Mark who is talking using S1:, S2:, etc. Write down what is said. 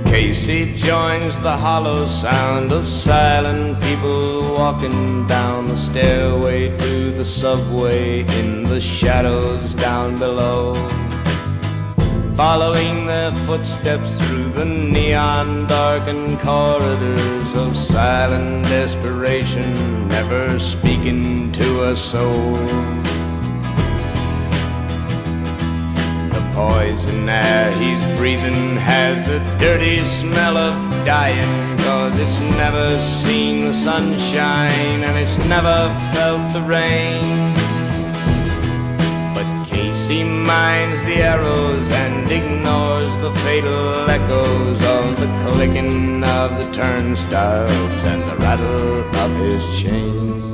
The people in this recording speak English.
S1: Casey joins the hollow sound of silent people walking down the stairway to the subway in the shadows down below, following their footsteps through the neon darkened corridors of silent desperation, never speaking to a soul. The poison air he's breathing has the dirty smell of dying, 'cause it's never seen the sunshine and it's never felt the rain. But Casey minds the arrows and ignores the fatal echoes of the clicking of the turnstiles and the rattle of his chain.